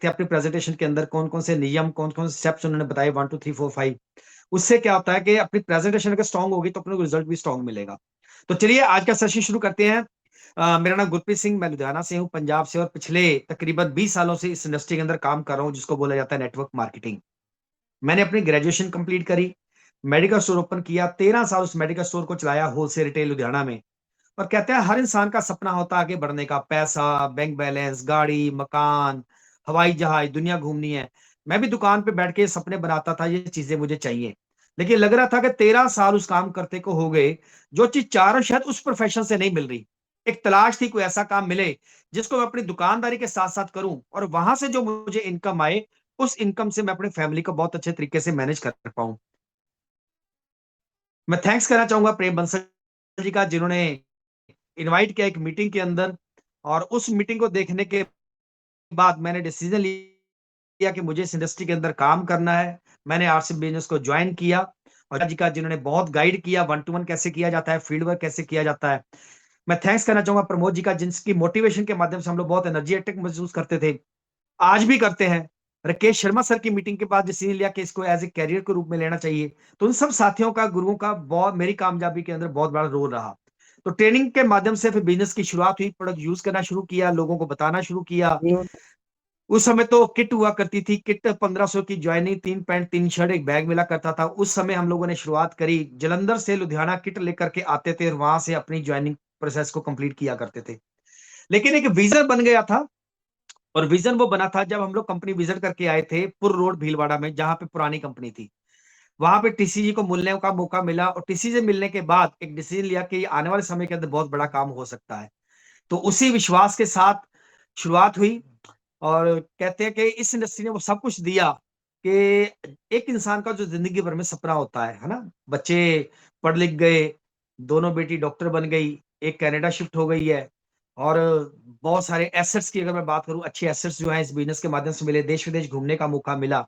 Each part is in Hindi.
थे अपनी प्रेजेंटेशन के अंदर, कौन कौन से नियम, कौन कौन से स्टेप्स उन्होंने बताए, 1 2 3 4 5। उससे क्या होता है कि अपनी प्रेजेंटेशन अगर स्ट्रांग होगी तो अपने को रिजल्ट भी स्ट्रांग मिलेगा। तो चलिए आज का सेशन शुरू करते हैं। मेरा नाम गुरप्रीत सिंह, मैं लुधियाना से हूँ, पंजाब से, और पिछले तकरीबन 20 सालों से इस इंडस्ट्री के अंदर काम कर रहा हूँ जिसको बोला जाता है नेटवर्क मार्केटिंग। मैंने अपनी ग्रेजुएशन कंप्लीट करी, मेडिकल स्टोर ओपन किया, 13 साल उस मेडिकल स्टोर को चलाया होलसेल रिटेल लुधियाना में। और कहते हैं हर इंसान का सपना होता है आगे बढ़ने का, पैसा, बैंक बैलेंस, गाड़ी, मकान, हवाई जहाज, दुनिया घूमनी है। मैं भी दुकान पे बैठ के सपने बनाता था, ये चीजें मुझे चाहिए। लेकिन लग रहा था कि 13 साल उस काम करते को हो गए, जो चीज चाह रहा हूं शायद उस प्रोफेशन से नहीं मिल रही। एक तलाश थी कोई ऐसा काम मिले जिसको मैं अपनी दुकानदारी के साथ साथ करूं, और वहां से जो मुझे इनकम आए, उस इनकम से मैं अपनी फैमिली को बहुत अच्छे तरीके से मैनेज कर पाऊं। मैं थैंक्स करना चाहूंगा प्रेम बंसल जी का, जिन्होंने इनवाइट किया एक मीटिंग के अंदर। और उस मीटिंग को देखने के बाद मैंने डिसीजन लिया कि मुझे इस इंडस्ट्री के अंदर काम करना है। मैंने आरसी बिजनेस को ज्वाइन किया, और जी का जिन्होंने बहुत गाइड किया, 1 to 1 कैसे किया जाता है, फील्ड वर्क कैसे किया जाता है। मैं थैंक्स करना चाहूंगा प्रमोद जी का, जिनकी मोटिवेशन के माध्यम से हम लोग बहुत एनर्जेटिक महसूस करते थे, आज भी करते हैं। राकेश शर्मा सर की मीटिंग के बाद डिसीजन लिया कि इसको एज ए कैरियर के रूप में लेना चाहिए। तो उन सब साथियों का, गुरुओं का बहुत मेरी कामयाबी के अंदर बहुत बड़ा रोल रहा। तो ट्रेनिंग के माध्यम से फिर बिजनेस की शुरुआत हुई, प्रोडक्ट यूज करना शुरू किया, लोगों को बताना शुरू किया। उस समय तो किट हुआ करती थी, किट 1500 की ज्वाइनिंग, 3 पैंट 3 शर्ट एक बैग मिला करता था। उस समय हम लोगों ने शुरुआत करी, जलंधर से लुधियाना किट लेकर के आते थे और वहां से अपनी ज्वाइनिंग प्रोसेस को कंप्लीट किया करते थे। लेकिन एक विजन बन गया था, और विजन वो बना था जब हम लोग कंपनी विजिट करके आए थे पुर रोड भीलवाड़ा में, जहां पे पुरानी कंपनी थी। वहां पे टीसीजी को मिलने का मौका मिला, और टीसीजी से मिलने के बाद एक डिसीजन लिया कि आने वाले समय के अंदर बहुत बड़ा काम हो सकता है। तो उसी विश्वास के साथ शुरुआत हुई। और कहते हैं कि इस इंडस्ट्री ने वो सब कुछ दिया कि एक इंसान का जो जिंदगी भर में सपना होता है ना, बच्चे पढ़ लिख गए, दोनों बेटी डॉक्टर बन गई, एक कनाडा शिफ्ट हो गई है। और बहुत सारे एसेट्स की अगर मैं बात करूं, अच्छे एसेट्स जो है इस बिजनेस के माध्यम से मिले, देश विदेश घूमने का मौका मिला।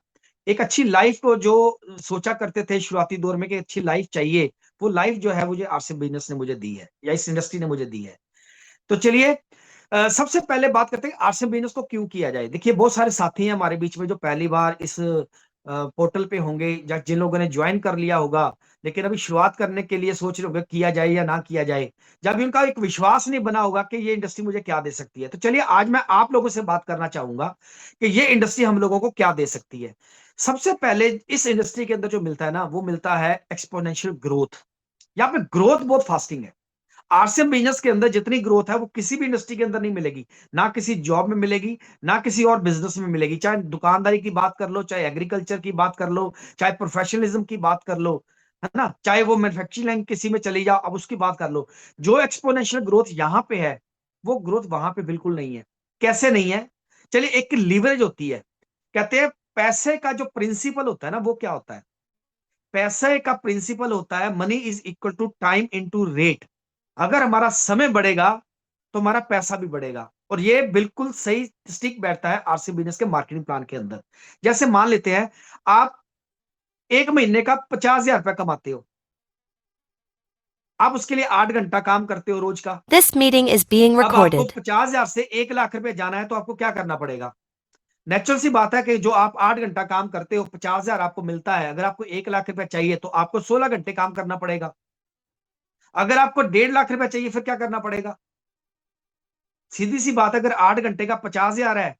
एक अच्छी लाइफ को जो सोचा करते थे शुरुआती दौर में कि अच्छी लाइफ चाहिए, वो लाइफ जो है मुझे आरसी बिजनेस ने मुझे दी है, या इस इंडस्ट्री ने मुझे दी है। तो चलिए सबसे पहले बात करते हैं आरसीएम बिजनेस को क्यों किया जाए। देखिए बहुत सारे साथी हैं हमारे बीच में जो पहली बार इस पोर्टल पे होंगे, या जिन लोगों ने ज्वाइन कर लिया होगा, लेकिन अभी शुरुआत करने के लिए सोच रहे होंगे किया जाए या ना किया जाए, जब भी उनका एक विश्वास नहीं बना होगा कि ये इंडस्ट्री मुझे क्या दे सकती है। तो चलिए आज मैं आप लोगों से बात करना चाहूंगा कि ये इंडस्ट्री हम लोगों को क्या दे सकती है। सबसे पहले इस इंडस्ट्री के अंदर जो मिलता है ना, वो मिलता है एक्सपोनेंशियल ग्रोथ। यहाँ पे ग्रोथ बहुत फास्टिंग है। आरसीएम बिजनेस के अंदर जितनी ग्रोथ है वो किसी भी इंडस्ट्री के अंदर नहीं मिलेगी, ना किसी जॉब में मिलेगी, ना किसी और बिजनेस में मिलेगी। चाहे दुकानदारी की बात कर लो, चाहे एग्रीकल्चर की बात कर लो, चाहे प्रोफेशनलिज्म की बात कर लो, है ना, चाहे वो मैन्युफैक्चरिंग लाइन किसी में चली जाओ, अब उसकी बात कर लो। जो एक्सपोनेंशियल ग्रोथ यहाँ पे है, वो ग्रोथ वहां पे बिल्कुल नहीं है। कैसे नहीं है? चलिए, एक लीवरेज होती है। कहते हैं पैसे का जो प्रिंसिपल होता है ना, वो क्या होता है? पैसे का प्रिंसिपल होता है money is equal to time into rate. अगर हमारा समय बढ़ेगा तो हमारा पैसा भी बढ़ेगा। और ये बिल्कुल सही स्टिक बैठता है आरसी बिजनेस के मार्केटिंग प्लान के अंदर। जैसे मान लेते हैं आप एक महीने का 50,000 रुपया कमाते हो, आप उसके लिए 8 घंटा काम करते हो रोज का। This meeting is being अब आपको recorded. 50,000 से 1 लाख रुपए जाना है तो आपको क्या करना पड़ेगा? नेचुरल सी बात है कि जो आप 8 घंटा काम करते हो, 50,000 आपको मिलता है, अगर आपको 1 लाख रुपया चाहिए तो आपको 16 घंटे काम करना पड़ेगा। अगर आपको 1.5 लाख रुपया चाहिए फिर क्या करना पड़ेगा? सीधी सी बात है, अगर 8 घंटे का 50,000 है,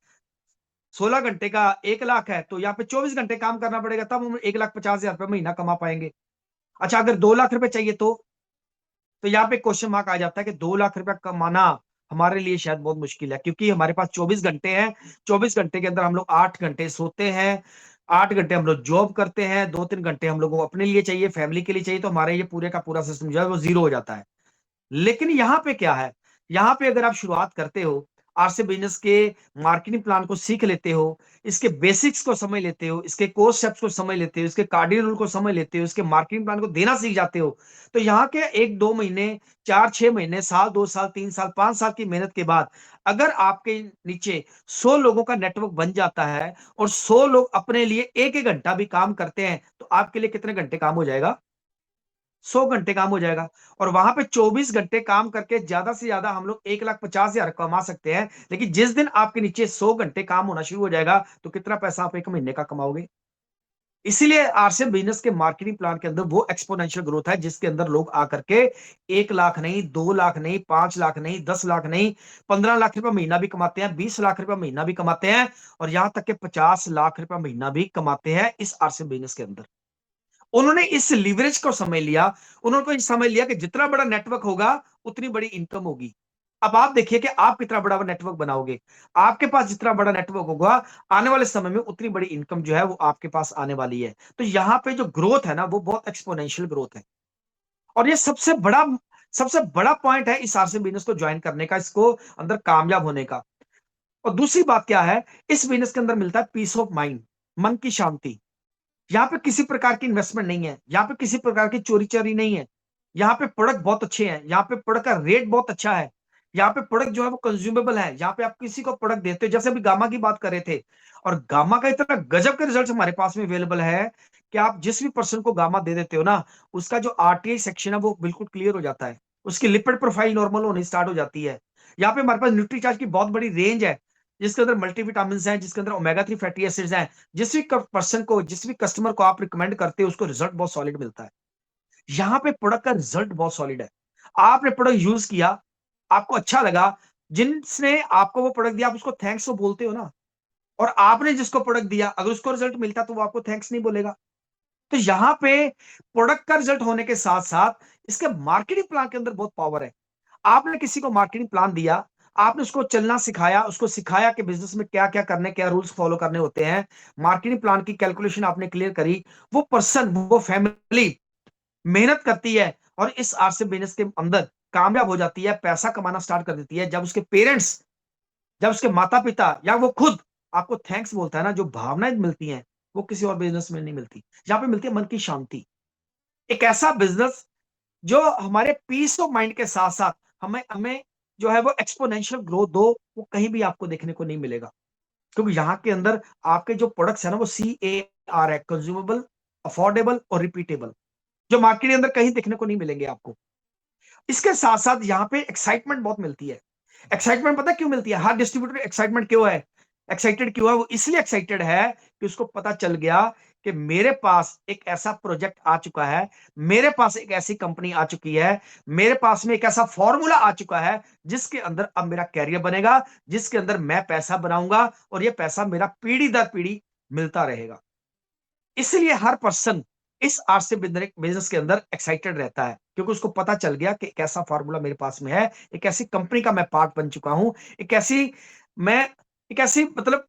16 घंटे का 1 लाख है, तो यहाँ पे 24 घंटे काम करना पड़ेगा, तब हम 1,50,000 रुपये महीना कमा पाएंगे। अच्छा, अगर 2 लाख रुपए चाहिए तो यहाँ पे क्वेश्चन मार्क आ जाता है कि 2 लाख रुपया कमाना हमारे लिए शायद बहुत मुश्किल है, क्योंकि हमारे पास 24 घंटे हैं। 24 घंटे के अंदर हम लोग 8 घंटे सोते हैं, 8 घंटे हम लोग जॉब करते हैं, 2 3 घंटे हम लोगों को अपने लिए चाहिए, फैमिली के लिए चाहिए। तो हमारे ये पूरे का पूरा सिस्टम जो है वो जीरो हो जाता है। लेकिन यहाँ पे क्या है? यहाँ पे अगर आप शुरुआत करते हो, आरसी बिजनेस के मार्केटिंग प्लान को सीख लेते हो, इसके बेसिक्स को समझ लेते हो, इसके कोर स्टेप्स को समझ लेते हो, इसके कार्डिनल रूल को समझ लेते हो, इसके मार्केटिंग प्लान को देना सीख जाते हो, तो यहाँ के 1 2 महीने, 4 6 महीने, साल 2 साल 3 साल 5 साल की मेहनत के बाद अगर आपके नीचे 100 लोगों का नेटवर्क बन जाता है, और 100 लोग अपने लिए 1 1 घंटा भी काम करते हैं, तो आपके लिए कितने घंटे काम हो जाएगा? 100 घंटे काम हो जाएगा और वहां पे 24 घंटे काम करके ज्यादा से ज्यादा हम लोग 1,50,000 कमा सकते हैं। लेकिन जिस दिन आपके नीचे 100 घंटे काम होना शुरू हो जाएगा तो कितना पैसा आप एक महीने का कमाओगे। इसीलिए आरसीएम बिजनेस के मार्केटिंग प्लान के अंदर वो एक्सपोनेंशियल ग्रोथ है जिसके अंदर लोग आकर के 1 लाख नहीं, 2 लाख नहीं, 5 लाख नहीं, 10 लाख नहीं, 15 लाख रुपए महीना भी कमाते हैं, 20 लाख रुपए महीना भी कमाते हैं और यहां तक के 50 लाख रुपए महीना भी कमाते हैं इस आरसीएम बिजनेस के अंदर। उन्होंने इस लीवरेज को समझ लिया। उन्होंने समझ लिया कि जितना बड़ा नेटवर्क होगा उतनी बड़ी इनकम होगी। अब आप देखिए कि आप कितना बड़ा नेटवर्क बनाओगे। आपके पास जितना बड़ा नेटवर्क होगा आने वाले समय में उतनी बड़ी इनकम जो है वो आपके पास आने वाली है। तो यहाँ पे जो ग्रोथ है ना वो बहुत एक्सपोनेंशियल ग्रोथ है और ये सबसे बड़ा पॉइंट है इस आरसी बिजनेस को ज्वाइन करने का, इसको अंदर कामयाब होने का। और दूसरी बात क्या है, इस बिजनेस के अंदर मिलता है पीस ऑफ माइंड, मन की शांति। यहाँ पे किसी प्रकार की इन्वेस्टमेंट नहीं है, यहाँ पे किसी प्रकार की चोरी चोरी नहीं है। यहाँ पे प्रोडक्ट बहुत अच्छे हैं, यहाँ पे प्रोडक्ट का रेट बहुत अच्छा है, यहाँ पे प्रोडक्ट जो है वो कंज्यूमेबल है। यहाँ पे आप किसी को प्रोडक्ट देते हो, जैसे अभी गामा की बात कर रहे थे, और गामा का इतना गजब के रिजल्ट हमारे पास में अवेलेबल है कि आप जिस भी पर्सन को गामा दे देते हो ना, उसका जो आरटीआई सेक्शन है वो बिल्कुल क्लियर हो जाता है, उसकी लिपिड प्रोफाइल नॉर्मल होनी स्टार्ट हो जाती है। यहाँ पे हमारे पास न्यूट्रीचार्ज की बहुत बड़ी रेंज है जिसके अंदर मल्टीविटामिन है, जिसके अंदर ओमेगा 3 फैटी एसिड्स हैं। जिस भी पर्सन को, जिस भी कस्टमर को आप रिकमेंड करते हो उसको रिजल्ट बहुत सॉलिड मिलता है। यहाँ पे प्रोडक्ट का रिजल्ट बहुत सॉलिड है। आपने प्रोडक्ट यूज किया, आपको अच्छा लगा, जिसने आपको वो प्रोडक्ट दिया आप उसको थैंक्स तो बोलते हो ना, और आपने जिसको प्रोडक्ट दिया अगर उसको रिजल्ट मिलता तो वो आपको थैंक्स नहीं बोलेगा। तो यहाँ पे प्रोडक्ट का रिजल्ट होने के साथ साथ इसके मार्केटिंग प्लान के अंदर बहुत पावर है। आपने किसी को मार्केटिंग प्लान दिया, आपने उसको चलना सिखाया, उसको सिखाया कि बिजनेस में क्या क्या करने, क्या रूल्स फॉलो करने होते हैं, मार्केटिंग प्लान की कैलकुलेशन आपने क्लियर करी, वो पर्सन, वो फैमिली मेहनत करती है और इस आरसे बिजनेस के अंदर कामयाब हो जाती है, पैसा कमाना स्टार्ट कर देती है। जब उसके पेरेंट्स, जब उसके माता पिता या वो खुद आपको थैंक्स बोलता है ना, जो भावनाएं मिलती हैं वो किसी और बिजनेस में नहीं मिलती। यहाँ पे मिलती है मन की शांति। एक ऐसा बिजनेस जो हमारे पीस ऑफ माइंड के साथ साथ हमें हमें जो है वो एक्सपोनेंशियल ग्रोथ दो, वो कहीं भी आपको देखने को नहीं मिलेगा। क्योंकि यहाँ के अंदर आपके जो प्रोडक्ट्स है ना वो CAR है, कंज्यूमेबल, अफोर्डेबल और रिपीटेबल, जो मार्केट के अंदर कहीं देखने को नहीं मिलेंगे आपको। इसके साथ साथ यहाँ पे एक्साइटमेंट बहुत मिलती है। एक्साइटमेंट पता क्यों मिलती है? हर डिस्ट्रीब्यूटर एक्साइटमेंट क्यों है, एक्साइटेड क्यों है? वो इसलिए एक्साइटेड है कि उसको पता चल गया कि मेरे पास एक ऐसा प्रोजेक्ट आ चुका है, मेरे पास एक ऐसी कंपनी आ चुकी है, मेरे पास में एक ऐसा फॉर्मूला आ चुका है जिसके अंदर अब मेरा कैरियर बनेगा, जिसके अंदर मैं पैसा बनाऊंगा और ये पैसा मेरा पीढ़ी दर पीढ़ी मिलता रहेगा। इसलिए हर पर्सन इस आरसी बिजनेस के अंदर एक्साइटेड रहता है क्योंकि उसको पता चल गया कि एक ऐसा फॉर्मूला मेरे पास में है, एक ऐसी कंपनी का मैं पार्ट बन चुका हूं, एक ऐसी मैं एक ऐसी मतलब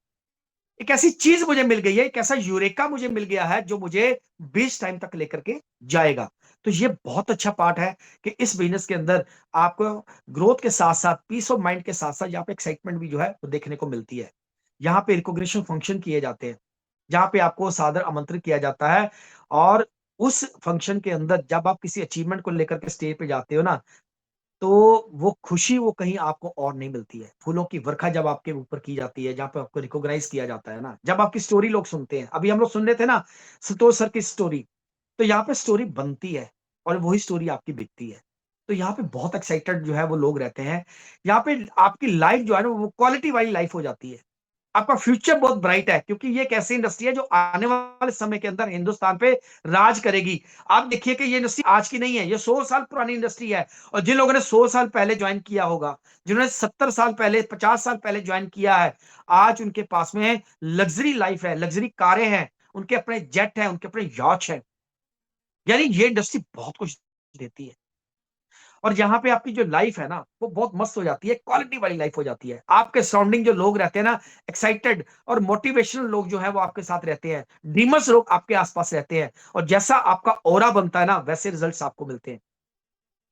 एक ऐसी चीज मुझे मिल गई है, एक ऐसा यूरेका मुझे मिल गया है जो मुझे 20 टाइम तक लेकर के जाएगा। तो ये बहुत अच्छा पार्ट है कि इस बिजनेस के अंदर आपको ग्रोथ के साथ साथ पीस ऑफ माइंड के साथ साथ यहाँ पे एक्साइटमेंट भी जो है वो देखने को मिलती है। यहाँ पे रिकॉग्निशन फंक्शन किए जाते हैं, जहाँ पे आपको सादर आमंत्रित किया जाता है, और उस फंक्शन के अंदर जब आप किसी अचीवमेंट को लेकर के स्टेज पे जाते हो ना, तो वो खुशी वो कहीं आपको और नहीं मिलती है। फूलों की वर्षा जब आपके ऊपर की जाती है, जहाँ पे आपको रिकॉग्नाइज किया जाता है ना, जब आपकी स्टोरी लोग सुनते हैं। अभी हम लोग सुन रहे थे ना संतोष सर की स्टोरी, तो यहाँ पे स्टोरी बनती है और वही स्टोरी आपकी बिकती है। तो यहाँ पे बहुत एक्साइटेड जो है वो लोग रहते हैं। यहाँ पे आपकी लाइफ जो है ना वो क्वालिटी वाली लाइफ हो जाती है। आपका फ्यूचर बहुत ब्राइट है क्योंकि ये एक ऐसी इंडस्ट्री है जो आने वाले समय के अंदर हिंदुस्तान पे राज करेगी। आप देखिए कि ये इंडस्ट्री आज की नहीं है, ये 100 साल पुरानी इंडस्ट्री है। और जिन लोगों ने 100 साल पहले ज्वाइन किया होगा, जिन्होंने 70 साल पहले, 50 साल पहले ज्वाइन किया है, आज उनके पास में लग्जरी लाइफ है, लग्जरी कारें हैं, उनके अपने जेट हैं, उनके अपने यॉच हैं। यानी ये इंडस्ट्री बहुत कुछ देती है। और यहाँ पे आपकी जो लाइफ है ना वो बहुत मस्त हो जाती है, क्वालिटी वाली लाइफ हो जाती है। आपके सराउंडिंग जो लोग रहते हैं ना, एक्साइटेड और मोटिवेशनल लोग जो है वो आपके साथ रहते हैं, ड्रीमर्स लोग आपके आसपास रहते हैं, और जैसा आपका ऑरा बनता है ना वैसे रिजल्ट्स आपको मिलते हैं।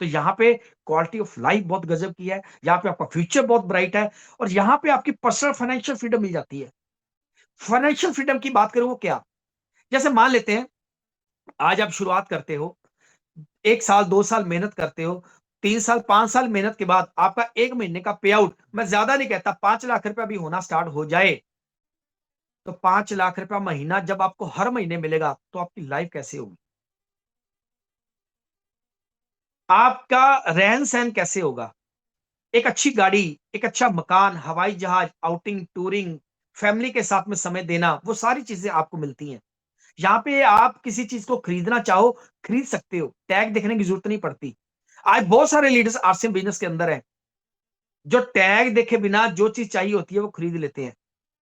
तो यहाँ पे क्वालिटी ऑफ लाइफ बहुत गजब की है, यहाँ पे आपका फ्यूचर बहुत ब्राइट है, और यहाँ पे आपकी पर्सनल फाइनेंशियल फ्रीडम मिल जाती है। फाइनेंशियल फ्रीडम की बात करूं वो क्या, जैसे मान लेते हैं आज आप शुरुआत करते हो, 1 साल 2 साल मेहनत करते हो, 3 साल 5 साल मेहनत के बाद आपका 1 महीने का पे आउट, मैं ज्यादा नहीं कहता, 5 लाख रुपया भी होना स्टार्ट हो जाए, तो 5 लाख रुपया महीना जब आपको हर महीने मिलेगा तो आपकी लाइफ कैसे होगी? आपका रहन सहन कैसे होगा, एक अच्छी गाड़ी, एक अच्छा मकान, हवाई जहाज, आउटिंग, टूरिंग, फैमिली के साथ में समय देना, वो सारी चीजें आपको मिलती हैं। यहाँ पे आप किसी चीज को खरीदना चाहो, खरीद सकते हो, टैग देखने की जरूरत नहीं पड़ती। आज बहुत सारे लीडर्स आरसीएम बिजनेस के अंदर हैं, जो टैग देखे बिना जो चीज चाहिए होती है वो खरीद लेते हैं।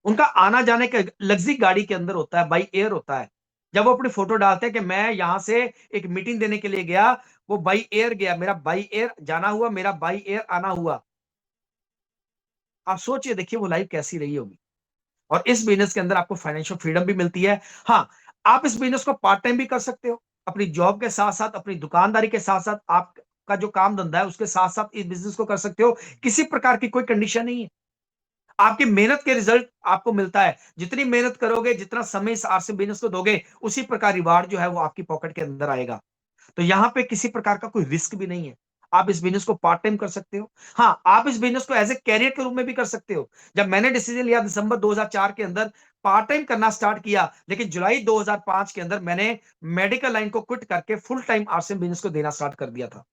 उनका आना जाने का लग्जरी गाड़ी के अंदर होता है, बाई एयर होता है। जब वो अपनी फोटो डालते हैं कि मैं यहां से एक मीटिंग देने के लिए गया, वो बाई एयर गया, मेरा बाई एयर जाना हुआ, मेरा बाई एयर आना हुआ। आप सोचिए, देखिए वो लाइफ कैसी रही होगी। और इस बिजनेस के अंदर आपको फाइनेंशियल फ्रीडम भी मिलती है। हाँ, आप इस बिजनेस को पार्ट टाइम भी कर सकते हो, अपनी जॉब के साथ साथ, अपनी दुकानदारी के साथ साथ, आपका जो काम धंधा है उसके साथ साथ इस बिजनेस को कर सकते हो। किसी प्रकार की कोई कंडीशन नहीं है। आपकी मेहनत के रिजल्ट आपको मिलता है। जितनी मेहनत करोगे, जितना समय इस आरसी बिजनेस को दोगे, उसी प्रकार रिवार्ड जो है वो आपकी पॉकेट के अंदर आएगा। तो यहाँ पे किसी प्रकार का कोई रिस्क भी नहीं है। आप इस बिजनेस को पार्ट टाइम कर सकते हो। हाँ, आप इस बिजनेस को एज ए कैरियर के रूप में भी कर सकते हो। जब मैंने डिसीजन लिया दिसंबर 2004 के अंदर पार्ट टाइम करना स्टार्ट किया, लेकिन जुलाई 2005 के अंदर मैंने मेडिकल लाइन को क्विट करके फुल टाइम आरसीएम बिजनेस को देना स्टार्ट कर दिया था,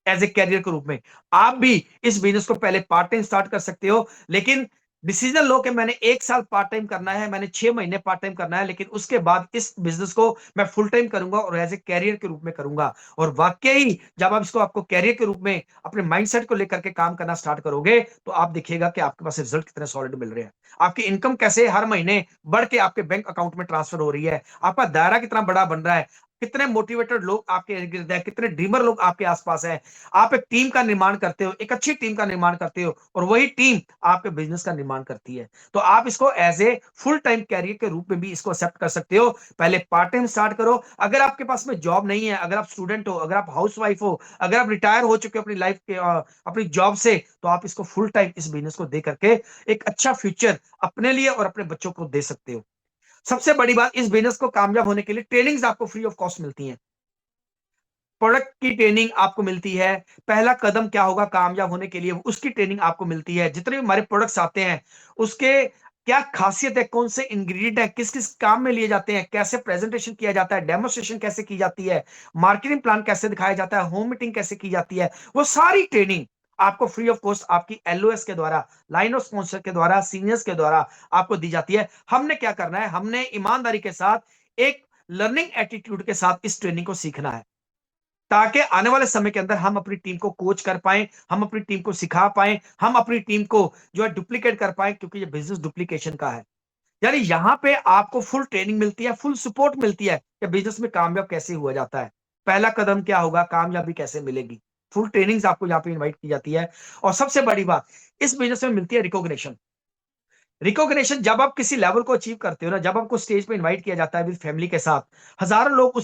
एज ए कैरियर के रूप में। आप भी इस बिजनेस को पहले पार्ट टाइम स्टार्ट कर सकते हो, लेकिन डिसीजन लो कि मैंने 1 साल पार्ट टाइम करना है, मैंने 6 महीने पार्ट टाइम करना है, लेकिन उसके बाद इस बिजनेस को मैं फुल टाइम करूंगा और एज ए कैरियर के रूप में करूंगा। और वाकई जब आप इसको आपको कैरियर के रूप में अपने माइंडसेट को लेकर के काम करना स्टार्ट करोगे, तो आप देखिएगा कि आपके पास रिजल्ट कितने सॉलिड मिल रहे हैं। आपकी इनकम कैसे हर महीने बढ़ के आपके बैंक अकाउंट में ट्रांसफर हो रही है, आपका दायरा कितना बड़ा बन रहा है, कितने मोटिवेटेड लोग आपके इर्द गिर्द हैं, कितने ड्रीमर लोग आपके आसपास हैं। आप एक टीम का निर्माण करते हो, एक अच्छी टीम का निर्माण करते हो, और वही टीम आपके बिजनेस का निर्माण करती है। तो आप इसको as a full time career के रूप में भी इसको एक्सेप्ट कर सकते हो। पहले पार्ट टाइम स्टार्ट करो। अगर आपके पास में जॉब नहीं है, अगर आप स्टूडेंट हो, अगर आप हाउस वाइफ हो, अगर आप रिटायर हो चुके हो अपनी लाइफ के अपनी जॉब से, तो आप इसको फुल टाइम इस बिजनेस को दे करके एक अच्छा फ्यूचर अपने लिए और अपने बच्चों को दे सकते हो। सबसे बड़ी बात, इस बिजनेस को कामयाब होने के लिए ट्रेनिंग्स आपको फ्री ऑफ कॉस्ट मिलती हैं। प्रोडक्ट की ट्रेनिंग आपको मिलती है। पहला कदम क्या होगा कामयाब होने के लिए, उसकी ट्रेनिंग आपको मिलती है। जितने भी हमारे प्रोडक्ट्स आते हैं, उसके क्या खासियत है, कौन से इंग्रेडिएंट है, किस किस काम में लिए जाते हैं, कैसे प्रेजेंटेशन किया जाता है, डेमोस्ट्रेशन कैसे की जाती है, मार्केटिंग प्लान कैसे दिखाया जाता है, होम मीटिंग कैसे की जाती है, वो सारी ट्रेनिंग आपको फ्री ऑफ कॉस्ट आपकी एलओएस के द्वारा, लाइन ऑफ स्पॉन्सर के द्वारा, सीनियर्स के द्वारा आपको दी जाती है। हमने क्या करना है, हमने ईमानदारी के साथ एक लर्निंग एटीट्यूड के साथ इस ट्रेनिंग को सीखना है, ताकि आने वाले समय के अंदर हम अपनी टीम को कोच कर पाए, हम अपनी टीम को सिखा पाए, हम अपनी टीम को जो है डुप्लीकेट कर पाए, क्योंकि ये बिजनेस डुप्लीकेशन का है। यानी यहाँ पे आपको फुल ट्रेनिंग मिलती है, फुल सपोर्ट मिलती है कि बिजनेस में कामयाब कैसे हुआ जाता है, पहला कदम क्या होगा, कामयाबी कैसे मिलेगी। फुल ट्रेनिंग्स आपको यहाँ पे इनवाइट की जाती है। और सबसे बड़ी बात, इस बिजनेस में मिलती है रिकॉग्निशन। रिकॉग्निशन जब आप किसी लेवल को अचीव करते हो ना, जब आपको स्टेज पे इनवाइट किया जाता है विद फैमिली के साथ, हजारों लोग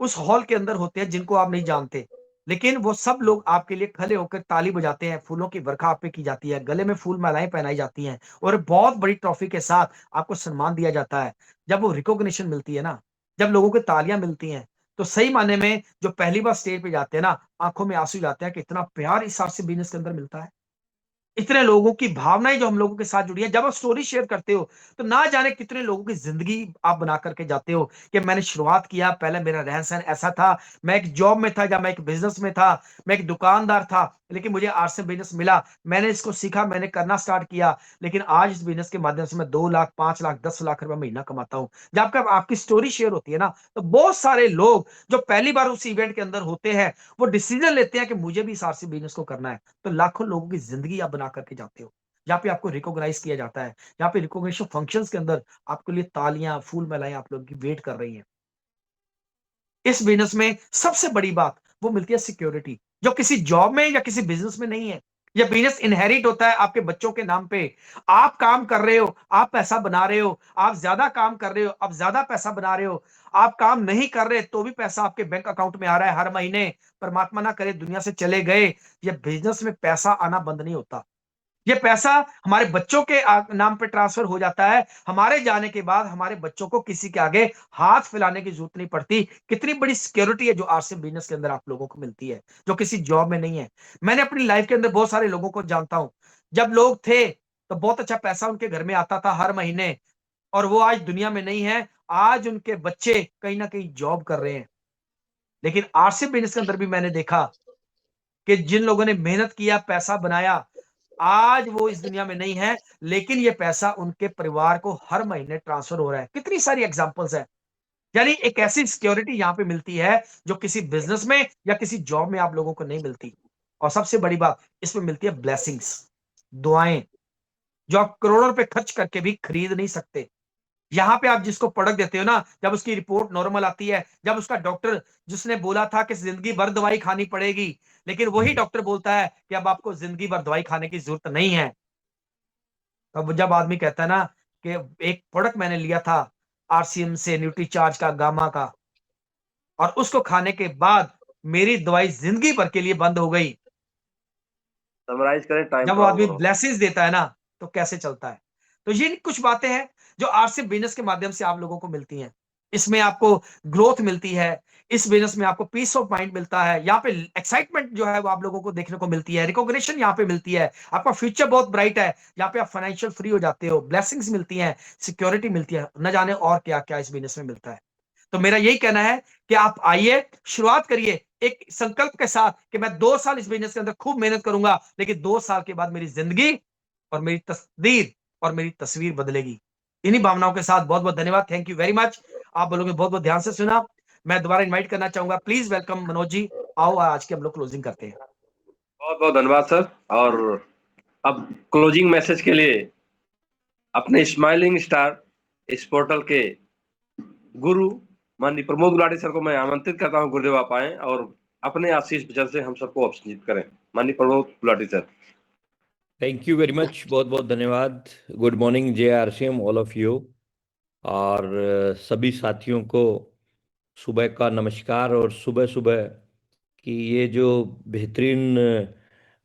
उस हॉल के अंदर होते हैं जिनको आप नहीं जानते, लेकिन वो सब लोग आपके लिए खड़े होकर ताली बजाते हैं, फूलों की वर्षा आप पे की जाती है, गले में फूल मालाएं पहनाई जाती हैं, और बहुत बड़ी ट्रॉफी के साथ आपको सम्मान दिया जाता है। जब वो रिकॉग्निशन मिलती है ना, जब लोगों को तालियां मिलती हैं, तो सही मायने में जो पहली बार स्टेज पे जाते हैं ना, आंखों में आंसू जाते हैं कि इतना प्यार इस हिसाब से बिजनेस के अंदर मिलता है। इतने लोगों की भावनाएं जो हम लोगों के साथ जुड़ी है, जब आप स्टोरी शेयर करते हो, तो ना जाने कितने लोगों की जिंदगी आप बना करके जाते हो कि मैंने शुरुआत किया, पहले मेरा रहन सहन ऐसा था, मैं एक जॉब में था या मैं एक बिजनेस में था, मैं एक दुकानदार था, लेकिन मुझे आरसे बिजनेस मिला, मैंने इसको सीखा, मैंने करना स्टार्ट किया, लेकिन आज इस बिजनेस के माध्यम से मैं 2 लाख, 5 लाख, 10 लाख रुपए महीना कमाता हूं। जब आपकी स्टोरी शेयर होती है ना, तो बहुत सारे लोग जो पहली बार उस इवेंट के अंदर होते हैं, वो डिसीजन लेते हैं कि मुझे भी इस आरसी बिजनेस को करना है। तो लाखों लोगों की जिंदगी आप बना करके जाते हो। यहाँ पे आपको रिकॉग्नाइज किया जाता है। यहाँ पे रिकॉग्निशन फंक्शंस के अंदर आपके लिए तालियां, फूल मालाएं आप लोगों की वेट कर रही हैं। इस बिजनेस में सबसे बड़ी बात वो मिलती है सिक्योरिटी, जो किसी जॉब में या किसी बिजनेस में नहीं है। ये बिजनेस इनहेरिट होता है आपके बच्चों के नाम पे। आप काम कर रहे हो, आप पैसा बना रहे हो, आप ज्यादा काम कर रहे हो, आप ज्यादा पैसा बना रहे हो, आप काम नहीं कर रहे तो भी पैसा आपके बैंक अकाउंट में आ रहा है हर महीने। परमात्मा ना करे दुनिया से चले गए, ये बिजनेस में पैसा आना बंद नहीं होता। ये पैसा हमारे बच्चों के नाम पे ट्रांसफर हो जाता है। हमारे जाने के बाद हमारे बच्चों को किसी के आगे हाथ फैलाने की जरूरत नहीं पड़ती। कितनी बड़ी सिक्योरिटी है जो आरसीएम बिजनेस के अंदर आप लोगों को मिलती है, जो किसी जॉब में नहीं है। मैंने अपनी लाइफ के अंदर बहुत सारे लोगों को जानता हूं, जब लोग थे तो बहुत अच्छा पैसा उनके घर में आता था हर महीने, और वो आज दुनिया में नहीं है। आज उनके बच्चे कहीं ना कहीं जॉब कर रहे हैं, लेकिन आरसी बिजनेस के अंदर भी मैंने देखा कि जिन लोगों ने मेहनत किया, पैसा बनाया, आज वो इस दुनिया में नहीं है, लेकिन ये पैसा उनके परिवार को हर महीने ट्रांसफर हो रहा है। कितनी सारी एग्जांपल्स है। यानी एक ऐसी सिक्योरिटी यहां पे मिलती है जो किसी बिजनेस में या किसी जॉब में आप लोगों को नहीं मिलती। और सबसे बड़ी बात, इसमें मिलती है ब्लेसिंग्स, दुआएं, जो आप करोड़ों रुपए खर्च करके भी खरीद नहीं सकते। यहां पे आप जिसको प्रोडक्ट देते हो ना, जब उसकी रिपोर्ट नॉर्मल आती है, जब उसका डॉक्टर जिसने बोला था कि जिंदगी भर दवाई खानी पड़ेगी, लेकिन वही डॉक्टर बोलता है कि अब आपको जिंदगी भर दवाई खाने की जरूरत नहीं है, तब जब आदमी कहता है ना कि एक प्रोडक्ट मैंने लिया था आरसीएम से, न्यूट्रीचार्ज का, गामा का, और उसको खाने के बाद मेरी दवाई जिंदगी भर के लिए बंद हो गई, समराइज करें, टाइम जब वो प्रॉब्लम आदमी हो रहा ब्लेसिंग्स देता है ना, तो कैसे चलता है। तो ये कुछ बातें हैं जो आज से बिजनेस के माध्यम से आप लोगों को मिलती हैं। इसमें आपको ग्रोथ मिलती है, इस बिजनेस में आपको पीस ऑफ माइंड मिलता है, यहाँ पे एक्साइटमेंट जो है वो आप लोगों को देखने को मिलती है, रिकॉग्निशन यहाँ पे मिलती है, आपका फ्यूचर बहुत ब्राइट है, यहाँ पे आप फाइनेंशियल फ्री हो जाते हो, ब्लेसिंग्स मिलती हैं, सिक्योरिटी मिलती है, न जाने और क्या क्या इस बिजनेस में मिलता है। तो मेरा यही कहना है कि आप आइए, शुरुआत करिए एक संकल्प के साथ कि मैं 2 साल इस बिजनेस के अंदर खूब मेहनत करूंगा, लेकिन 2 साल के बाद मेरी जिंदगी और मेरी तस्दीर और मेरी तस्वीर बदलेगी। इन्हीं भावनाओं के साथ बहुत बहुत धन्यवाद, थैंक यू वेरी मच। आप लोगों ने बहुत बहुत ध्यान से सुना। मैं दोबारा इनवाइट करना चाहूंगा, प्लीज वेलकम मनोज जी। आओ आज के हम लोग क्लोजिंग करते हैं। बहुत बहुत धन्यवाद सर। और अब क्लोजिंग मैसेज के लिए अपने स्माइलिंग स्टार इस पोर्टल के गुरु माननीय प्रमोद गुलाटी सर को मैं आमंत्रित करता हूं, गुरुदेव आप आए और अपने आशीष वचन से हम सबको अभिषेक करें। माननीय Pramod Gulati sir. Thank you very much, बहुत बहुत धन्यवाद। गुड मॉर्निंग जय आरसीएम ऑल ऑफ यू। और सभी साथियों को सुबह का नमस्कार। और सुबह सुबह की ये जो बेहतरीन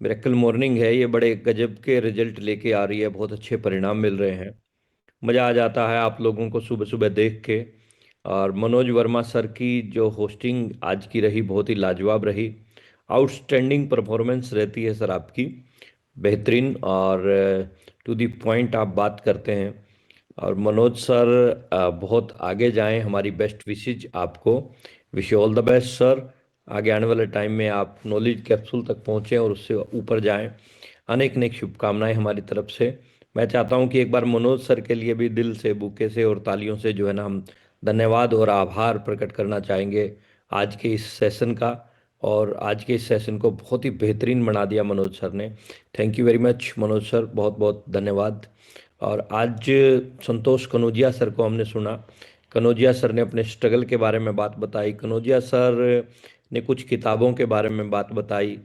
मिरेकल मॉर्निंग है, ये बड़े गजब के रिजल्ट लेके आ रही है, बहुत अच्छे परिणाम मिल रहे हैं। मज़ा आ जाता है आप लोगों को सुबह सुबह देख के। और मनोज वर्मा सर की जो होस्टिंग आज की रही, बहुत ही लाजवाब रही। आउटस्टैंडिंग परफॉर्मेंस रहती है सर आपकी, बेहतरीन। और टू दी पॉइंट आप बात करते हैं। और मनोज सर बहुत आगे जाएं, हमारी बेस्ट विशेज आपको। Wish you all the best sir. आगे आने वाले टाइम में आप नॉलेज कैप्सूल तक पहुंचें और उससे ऊपर जाएं। अनेक अनेक शुभकामनाएं हमारी तरफ से। मैं चाहता हूं कि एक बार मनोज सर के लिए भी दिल से, बुके से और तालियों से जो है ना, हम धन्यवाद और आभार प्रकट करना चाहेंगे आज के इस सेशन का। और आज के इस सेशन को बहुत ही बेहतरीन बना दिया मनोज सर ने। Thank you very much Manoj sir, बहुत बहुत धन्यवाद। और आज संतोष कनौजिया सर को हमने सुना। कनौजिया सर ने अपने स्ट्रगल के बारे में बात बताई। कनौजिया सर ने कुछ किताबों के बारे में बात बताई।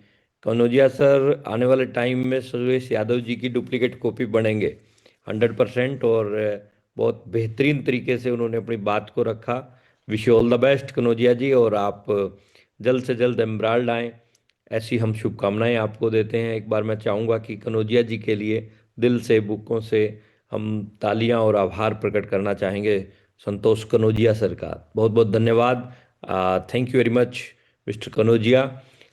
कनौजिया सर आने वाले टाइम में सुरेश यादव जी की डुप्लीकेट कॉपी बनेंगे 100%। और बहुत बेहतरीन तरीके से उन्होंने अपनी बात को रखा। Wish you all the best Kanaujia ji, और आप जल्द से जल्द एम्ब्राल्ड आएँ, ऐसी हम शुभकामनाएं आपको देते हैं। एक बार मैं चाहूँगा कि कनौजिया जी के लिए दिल से, बुकों से हम तालियां और आभार प्रकट करना चाहेंगे संतोष कनौजिया सर का। बहुत बहुत धन्यवाद। Thank you very much mister Kanaujia.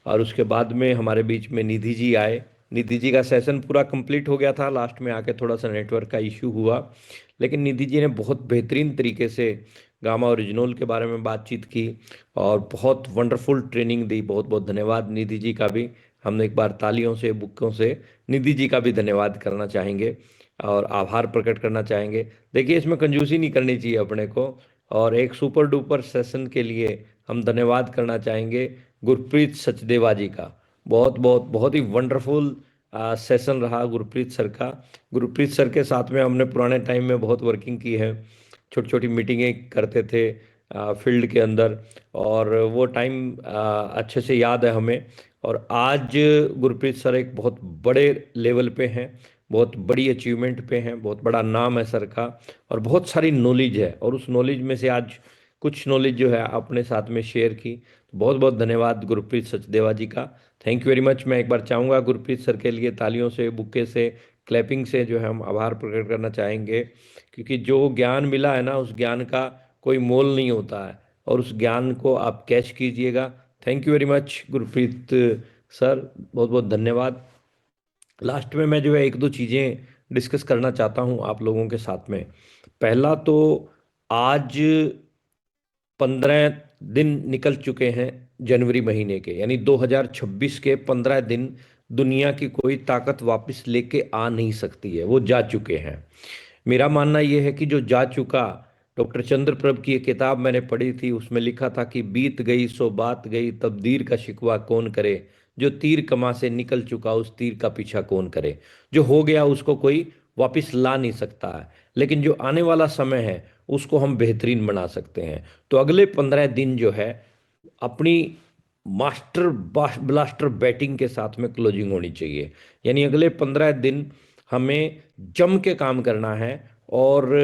और उसके बाद में हमारे बीच में निधि जी आए। निधि जी का सेशन पूरा कंप्लीट हो गया था, लास्ट में आके थोड़ा सा नेटवर्क का इश्यू हुआ, लेकिन निधि जी ने बहुत बेहतरीन तरीके से गामा ओरिजिनल के बारे में बातचीत की और बहुत वंडरफुल ट्रेनिंग दी। बहुत बहुत धन्यवाद निधि जी का भी। हम एक बार तालियों से, बुक्कों से निधि जी का भी धन्यवाद करना चाहेंगे और आभार प्रकट करना चाहेंगे। देखिए, इसमें कंजूसी नहीं करनी चाहिए अपने को। और एक सुपर डुपर सेशन के लिए हम धन्यवाद करना चाहेंगे गुरप्रीत सचदेवा जी का। बहुत बहुत बहुत ही वंडरफुल सेशन रहा गुरप्रीत सर का। गुरप्रीत सर के साथ में हमने पुराने टाइम में बहुत वर्किंग की है, छोटी छोटी मीटिंगें करते थे फील्ड के अंदर, और वो टाइम अच्छे से याद है हमें। और आज गुरप्रीत सर एक बहुत बड़े लेवल पे हैं, बहुत बड़ी अचीवमेंट पे हैं, बहुत बड़ा नाम है सर का, और बहुत सारी नॉलेज है। और उस नॉलेज में से आज कुछ नॉलेज जो है अपने साथ में शेयर की। तो बहुत बहुत धन्यवाद गुरप्रीत सचदेवा जी का। Thank you very much. मैं एक बार चाहूँगा गुरप्रीत सर के लिए तालियों से, बुक्के से, क्लैपिंग से जो है हम आभार प्रकट करना चाहेंगे, क्योंकि जो ज्ञान मिला है ना, उस ज्ञान का कोई मोल नहीं होता है, और उस ज्ञान को आप कैच कीजिएगा। Thank you very much Gurpreet sir, बहुत बहुत धन्यवाद। लास्ट में मैं जो है एक दो चीज़ें डिस्कस करना चाहता हूँ आप लोगों के साथ में। पहला तो, आज 15 दिन निकल चुके हैं जनवरी महीने के, यानी 2026 के 15 दिन दुनिया की कोई ताकत वापस लेके आ नहीं सकती है, वो जा चुके हैं। मेरा मानना यह है कि जो जा चुका, डॉक्टर चंद्रप्रभ की एक किताब मैंने पढ़ी थी, उसमें लिखा था कि बीत गई सो बात गई, तकदीर का शिकवा कौन करे, जो तीर कमा से निकल चुका उस तीर का पीछा कौन करे। जो हो गया उसको कोई वापस ला नहीं सकता है, लेकिन जो आने वाला समय है उसको हम बेहतरीन बना सकते हैं। तो अगले 15 दिन जो है अपनी मास्टर ब्लास्टर बैटिंग के साथ में क्लोजिंग होनी चाहिए। यानी अगले 15 दिन हमें जम के काम करना है और